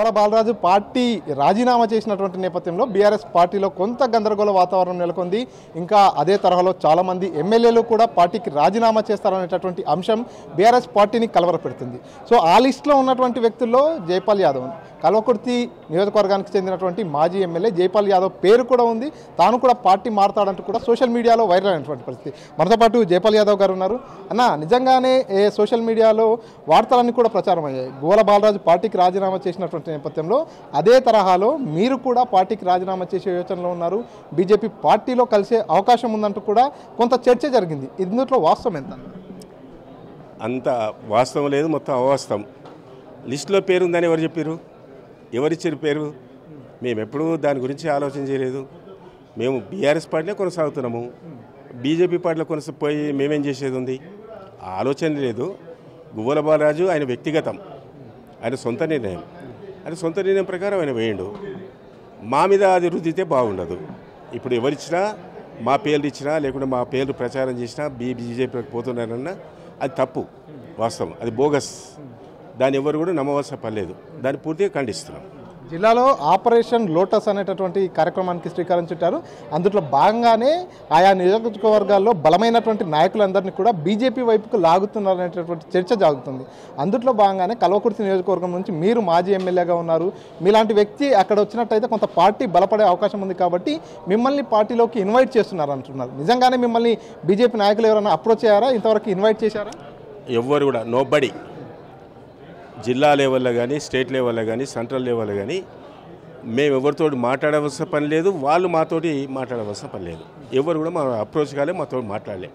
గోల బాలరాజు పార్టీ రాజీనామా చేసినటువంటి నేపథ్యంలో బీఆర్ఎస్ పార్టీలో కొంత గందరగోళ వాతావరణం నెలకొంది. ఇంకా అదే తరహాలో చాలామంది ఎమ్మెల్యేలు కూడా పార్టీకి రాజీనామా చేస్తారనేటటువంటి అంశం బీఆర్ఎస్ పార్టీని కలవరపెడుతుంది. సో ఆ లిస్టులో ఉన్నటువంటి వ్యక్తుల్లో జైపాల్ యాదవ్, కల్వకుర్తి నియోజకవర్గానికి చెందినటువంటి మాజీ ఎమ్మెల్యే జైపాల్ యాదవ్ పేరు కూడా ఉంది. తాను కూడా పార్టీ మారతాడంటూ కూడా సోషల్ మీడియాలో వైరల్ అయినటువంటి పరిస్థితి. మనతో పాటు జైపాల్ యాదవ్ గారు ఉన్నారు. అన్న, నిజంగానే సోషల్ మీడియాలో వార్తలన్నీ కూడా ప్రచారం అయ్యాయి. గోల బాలరాజు పార్టీకి రాజీనామా చేసినటువంటి నేపథ్యంలో అదే తరహాలో మీరు కూడా పార్టీకి రాజీనామా చేసే యోచనలో ఉన్నారు. బీజేపీ పార్టీలో కలిసే అవకాశం ఉందంటూ కూడా కొంత చర్చ జరిగింది. ఇందులో వాస్తవం ఎంత? అంత వాస్తవం లేదు, మొత్తం అవాస్తవం. లిస్టులో పేరుందని ఎవరు చెప్పారు? ఎవరిచ్చారు పేరు? మేము ఎప్పుడూ దాని గురించి ఆలోచన చేయలేదు. మేము బీఆర్ఎస్ పార్టీలో కొనసాగుతున్నాము. బీజేపీ పార్టీలో కొనసాగిపోయి మేమేం చేసేది ఉంది? ఆలోచన లేదు. గువ్వల బాలరాజు ఆయన వ్యక్తిగతం, ఆయన సొంత నిర్ణయం. ఆయన సొంత నిర్ణయం ప్రకారం ఆయన వేయండు. మా మీద అది రుద్దితే బాగుండదు. ఇప్పుడు ఎవరిచ్చినా, మా పేర్లు ఇచ్చినా లేకుంటే మా పేర్లు ప్రచారం చేసినా బీజేపీకి పోతున్నారన్నా అది తప్పు, వాస్తవం, అది బోగస్. దాన్ని ఎవరు కూడా నమ్మవలసిన పర్లేదు. దాన్ని పూర్తిగా ఖండిస్తున్నాం. జిల్లాలో ఆపరేషన్ లోటస్ అనేటటువంటి కార్యక్రమానికి శ్రీకారం చుట్టారు. అందులో భాగంగానే ఆయా నియోజకవర్గాల్లో బలమైనటువంటి నాయకులందరినీ కూడా బీజేపీ వైపుకు లాగుతున్నారనేటటువంటి చర్చ జరుగుతుంది. అందులో భాగంగానే కల్వకుర్తి నియోజకవర్గం నుంచి మీరు మాజీ ఎమ్మెల్యేగా ఉన్నారు. మీలాంటి వ్యక్తి అక్కడ వచ్చినట్టయితే కొంత పార్టీ బలపడే అవకాశం ఉంది కాబట్టి మిమ్మల్ని పార్టీలోకి ఇన్వైట్ చేస్తున్నారు అంటున్నారు. నిజంగానే మిమ్మల్ని బీజేపీ నాయకులు ఎవరైనా అప్రోచ్ అయ్యారా? ఇంతవరకు ఇన్వైట్ చేశారా? ఎవ్వరు కూడా, నోబడి. జిల్లా లెవెల్లో కానీ, స్టేట్ లెవెల్లో కానీ, సెంట్రల్ లెవెల్లో కానీ మేము ఎవరితో మాట్లాడవలసిన పని లేదు. వాళ్ళు మాతోటి మాట్లాడవలసిన పని లేదు. ఎవరు కూడా మా అప్రోచ్ కాలే, మాతో మాట్లాడలే.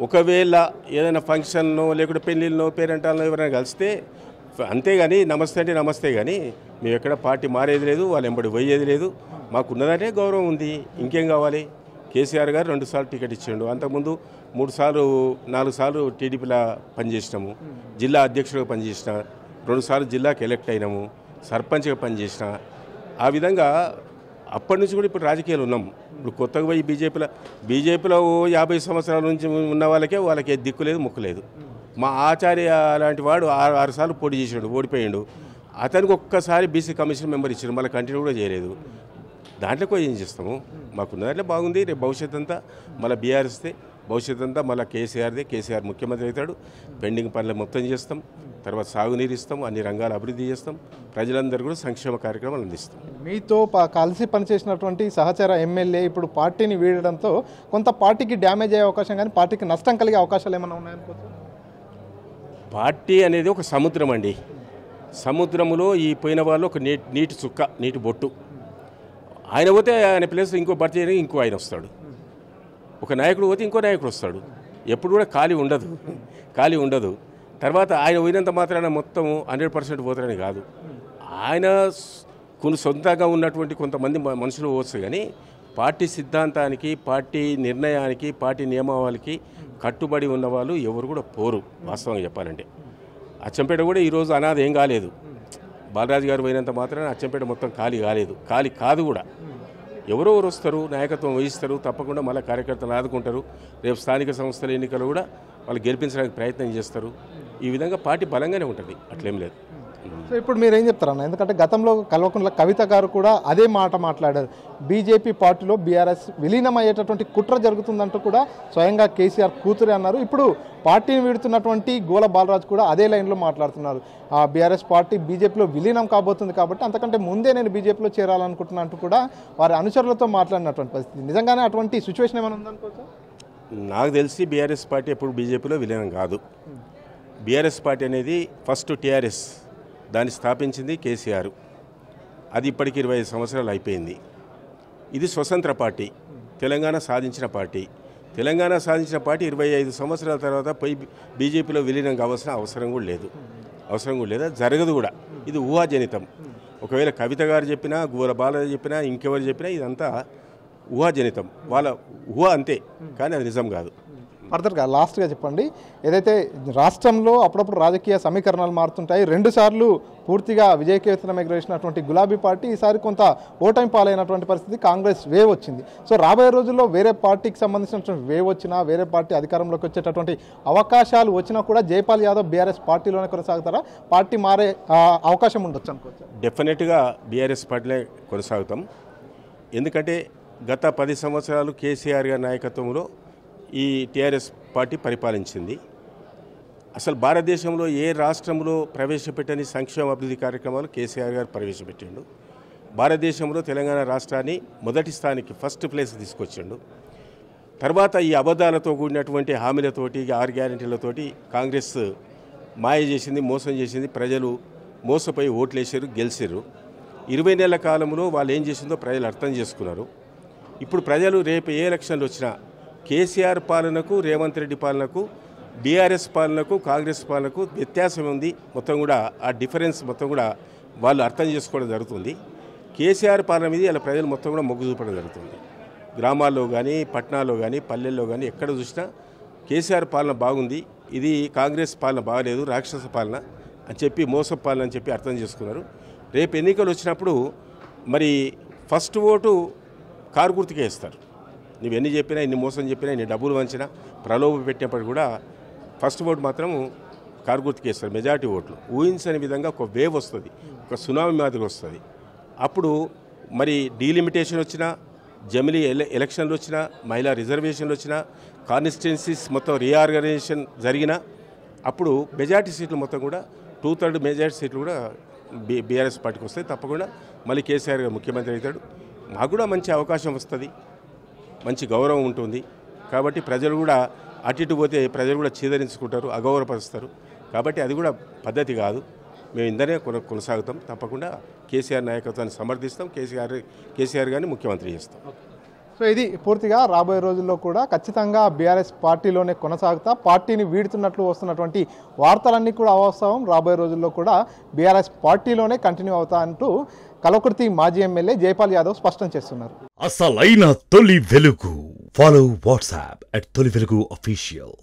ఒకవేళ ఏదైనా ఫంక్షన్లో లేకుంటే పెళ్ళిళ్ళనో పేరెంటాలనో ఎవరైనా కలిస్తే అంతేగాని నమస్తే అంటే నమస్తే, కానీ మేము ఎక్కడ పార్టీ మారేది లేదు, వాళ్ళు ఎంబడి పోయేది లేదు. మాకున్నదంటే గౌరవం ఉంది, ఇంకేం కావాలి? కేసీఆర్ గారు 2 సార్లు టికెట్ ఇచ్చిండు. అంతకుముందు 3 సార్లు 4 సార్లు టీడీపీలో పనిచేసినాము. జిల్లా అధ్యక్షుడిగా పనిచేసిన, 2 సార్లు జిల్లాకి ఎలక్ట్ అయినాము, సర్పంచ్గా పనిచేసిన. ఆ విధంగా అప్పటి నుంచి కూడా ఇప్పుడు రాజకీయాలు ఉన్నాం. ఇప్పుడు కొత్తగా పోయి బీజేపీలో 50 సంవత్సరాల నుంచి ఉన్న వాళ్ళకే దిక్కు లేదు, ముక్కు లేదు. మా ఆచార్య లాంటి వాడు 6 సార్లు పోటీ చేసాడు, ఓడిపోయాడు. అతనికి ఒక్కసారి బీసీ కమిషన్ మెంబర్ ఇచ్చాడు, మళ్ళీ కంటిన్యూ కూడా చేయలేదు. దాంట్లో ఏం చేస్తాము? మాకున్న దాంట్లో బాగుంది. రేపు భవిష్యత్ అంతా మళ్ళీ బీఆర్ఎస్దే, భవిష్యత్ అంతా మళ్ళీ కేసీఆర్దే. కేసీఆర్ ముఖ్యమంత్రి అవుతాడు. పెండింగ్ పనులు మొత్తం చేస్తాం. తర్వాత సాగునీరు ఇస్తాం, అన్ని రంగాలు అభివృద్ధి చేస్తాం. ప్రజలందరూ కూడా సంక్షేమ కార్యక్రమాలు అందిస్తాం. మీతో కలిసి పనిచేసినటువంటి సహచర ఎమ్మెల్యే ఇప్పుడు పార్టీని వీడడంతో కొంత పార్టీకి డ్యామేజ్ అయ్యే అవకాశం కానీ పార్టీకి నష్టం కలిగే అవకాశాలు ఏమైనా ఉన్నాయనుకోవచ్చు? పార్టీ అనేది ఒక సముద్రం అండి. సముద్రంలో ఈ పోయిన వాళ్ళు ఒక నీటి చుక్క, నీటి బొట్టు. ఆయన పోతే ఆయన ప్లేస్ ఇంకో భర్తీ చేయడానికి ఇంకో ఆయన వస్తాడు. ఒక నాయకుడు పోతే ఇంకో నాయకుడు వస్తాడు. ఎప్పుడు కూడా ఖాళీ ఉండదు. తర్వాత ఆయన పోయినంత మాత్రాన మొత్తం 100% పోతారని కాదు. ఆయన కొన్ని సొంతంగా ఉన్నటువంటి కొంతమంది మనుషులు పోవచ్చు, కానీ పార్టీ సిద్ధాంతానికి, పార్టీ నిర్ణయానికి, పార్టీ నియమావళికి కట్టుబడి ఉన్నవాళ్ళు ఎవరు కూడా పోరు. వాస్తవంగా చెప్పాలంటే అచ్చంపేట కూడా ఈరోజు అనాథ ఏం కాలేదు. బాలరాజు గారు పోయినంత మాత్రాన అచ్చంపేట మొత్తం ఖాళీ కాలేదు, ఖాళీ కాదు కూడా. ఎవరెవరు వస్తారు, నాయకత్వం వహిస్తారు, తప్పకుండా మళ్ళీ కార్యకర్తలు ఆదుకుంటారు. రేపు స్థానిక సంస్థల ఎన్నికలు కూడా వాళ్ళు గెలిపించడానికి ప్రయత్నం చేస్తారు. ఈ విధంగా పార్టీ బలంగానే ఉంటుంది, అట్లేం లేదు. సో ఇప్పుడు మీరు ఏం చెప్తారన్న? ఎందుకంటే గతంలో కల్వకుంట్ల కవిత గారు కూడా అదే మాట మాట్లాడారు. బీజేపీ పార్టీలో బీఆర్ఎస్ విలీనం అయ్యేటటువంటి కుట్ర జరుగుతుందంటూ కూడా స్వయంగా కేసీఆర్ కూతురే అన్నారు. ఇప్పుడు పార్టీని వీడుతున్నటువంటి గోల బాలరాజు కూడా అదే లైన్లో మాట్లాడుతున్నారు. ఆ బీఆర్ఎస్ పార్టీ బీజేపీలో విలీనం కాబోతుంది కాబట్టి అంతకంటే ముందే నేను బీజేపీలో చేరాలనుకుంటున్నా అంటూ కూడా వారి అనుచరులతో మాట్లాడినటువంటి పరిస్థితి. నిజంగానే అటువంటి సిచ్యువేషన్ ఏమైనా ఉందనుకోవచ్చు? నాకు తెలిసి బీఆర్ఎస్ పార్టీ ఎప్పుడు బీజేపీలో విలీనం కాదు. బీఆర్ఎస్ పార్టీ అనేది ఫస్ట్ టీఆర్ఎస్, దాన్ని స్థాపించింది కేసీఆర్. అది ఇప్పటికి 25 సంవత్సరాలు అయిపోయింది. ఇది స్వతంత్ర పార్టీ, తెలంగాణ సాధించిన పార్టీ. తెలంగాణ సాధించిన పార్టీ 25 సంవత్సరాల తర్వాత పోయి బీజేపీలో విలీనం కావాల్సిన అవసరం కూడా లేదు, జరగదు కూడా. ఇది ఊహాజనితం. ఒకవేళ కవిత గారు చెప్పినా, గోల బాలరాజు చెప్పినా, ఇంకెవరు చెప్పినా ఇదంతా ఊహాజనితం. వాళ్ళ ఊహ అంతే, కానీ అది నిజం కాదు. ఫర్దర్గా లాస్ట్గా చెప్పండి, ఏదైతే రాష్ట్రంలో అప్పుడప్పుడు రాజకీయ సమీకరణాలు మారుతుంటాయి, 2 సార్లు పూర్తిగా విజయకేతనం ఎగురేసినటువంటి గులాబీ పార్టీ ఈసారి కొంత ఓటమి పాలైనటువంటి పరిస్థితి, కాంగ్రెస్ వేవ్ వచ్చింది. సో రాబోయే రోజుల్లో వేరే పార్టీకి సంబంధించినటువంటి వేవ్ వచ్చినా, వేరే పార్టీ అధికారంలోకి వచ్చేటటువంటి అవకాశాలు వచ్చినా కూడా జైపాల్ యాదవ్ బీఆర్ఎస్ పార్టీలోనే కొనసాగుతారా, పార్టీ మారే అవకాశం ఉండొచ్చు అనుకోవచ్చు? డెఫినెట్గా బీఆర్ఎస్ పార్టీలే కొనసాగుతాం. ఎందుకంటే గత 10 సంవత్సరాలు కేసీఆర్ గారి నాయకత్వంలో ఈ టీఆర్ఎస్ పార్టీ పరిపాలించింది. అసలు భారతదేశంలో ఏ రాష్ట్రంలో ప్రవేశపెట్టని సంక్షేమ అభివృద్ధి కార్యక్రమాలు కేసీఆర్ గారు ప్రవేశపెట్టిండు. భారతదేశంలో తెలంగాణ రాష్ట్రాన్ని మొదటి స్థానానికి ఫస్ట్ ప్లేస్ తీసుకొచ్చిండు. తర్వాత ఈ అబద్ధాలతో కూడినటువంటి హామీలతోటి 6 గ్యారెంటీలతోటి కాంగ్రెస్ మాయ చేసింది, మోసం చేసింది. ప్రజలు మోసపోయి ఓట్లేసారు, గెలిచారు. 20 నెలల కాలంలో వాళ్ళు ఏం చేసిందో ప్రజలు అర్థం చేసుకున్నారు. ఇప్పుడు ప్రజలు రేపు ఏ ఎలక్షన్లు వచ్చినా కేసీఆర్ పాలనకు, రేవంత్ రెడ్డి పాలనకు, బీఆర్ఎస్ పాలనకు, కాంగ్రెస్ పాలనకు వ్యత్యాసం ఉంది. మొత్తం కూడా ఆ డిఫరెన్స్ మొత్తం కూడా వాళ్ళు అర్థం చేసుకోవడం జరుగుతుంది. కేసీఆర్ పాలన మీద ఇలా ప్రజలు మొత్తం కూడా మొగ్గు చూపడం జరుగుతుంది. గ్రామాల్లో కానీ, పట్టణాల్లో కానీ, పల్లెల్లో కానీ ఎక్కడ చూసినా కేసీఆర్ పాలన బాగుంది, ఇది కాంగ్రెస్ పాలన బాగలేదు, రాక్షస పాలన అని చెప్పి, మోస పాలన అని చెప్పి అర్థం చేసుకున్నారు. రేపు ఎన్నికలు వచ్చినప్పుడు మరి ఫస్ట్ ఓటు కారు గుర్తుకే ఇస్తారు. నువ్వు ఎన్ని చెప్పినా, ఎన్ని మోసం చెప్పినా, ఎన్ని డబ్బులు వంచినా, ప్రలోభ పెట్టినప్పుడు కూడా ఫస్ట్ ఓటు మాత్రం కారు గుర్తుకే ఇస్తారు. మెజారిటీ ఓట్లు ఊహించని విధంగా ఒక వేవ్ వస్తుంది, ఒక సునామీ మాదిరి వస్తుంది. అప్పుడు మరి డీలిమిటేషన్ వచ్చినా, జమిలీ ఎలక్షన్లు వచ్చినా, మహిళా రిజర్వేషన్లు వచ్చినా, కాన్స్టిట్యున్సీస్ మొత్తం రీఆర్గనైజేషన్ జరిగినా అప్పుడు మెజారిటీ సీట్లు మొత్తం కూడా 2/3 మెజారిటీ సీట్లు కూడా బీఆర్ఎస్ పార్టీకి వస్తాయి. తప్పకుండా మళ్ళీ కేసీఆర్ గారు ముఖ్యమంత్రి అవుతాడు. మాకు కూడా మంచి అవకాశం వస్తుంది, మంచి గౌరవం ఉంటుంది. కాబట్టి ప్రజలు కూడా అటు ఇటు పోతే ప్రజలు కూడా చీదరించుకుంటారు, అగౌరవపరుస్తారు. కాబట్టి అది కూడా పద్ధతి కాదు. మేము ఇందరే కొనసాగుతాం. తప్పకుండా కేసీఆర్ నాయకత్వాన్ని సమర్థిస్తాం, కేసీఆర్ గారిని ముఖ్యమంత్రి చేస్తాం. సో ఇది పూర్తిగా రాబోయే రోజుల్లో కూడా ఖచ్చితంగా బీఆర్ఎస్ పార్టీలోనే కొనసాగుతా, పార్టీని వీడుతున్నట్లు వస్తున్నటువంటి వార్తలన్నీ కూడా అవాస్తవం. రాబోయే రోజుల్లో కూడా బీఆర్ఎస్ పార్టీలోనే కంటిన్యూ అవుతా అంటూ కల్వకుర్తి మాజీ ఎమ్మెల్యే జైపాల్ యాదవ్ స్పష్టం చేస్తున్నారు. అసలైన తొలి వెలుగు. ఫాలో వాట్సాప్ @తొలి వెలుగు official.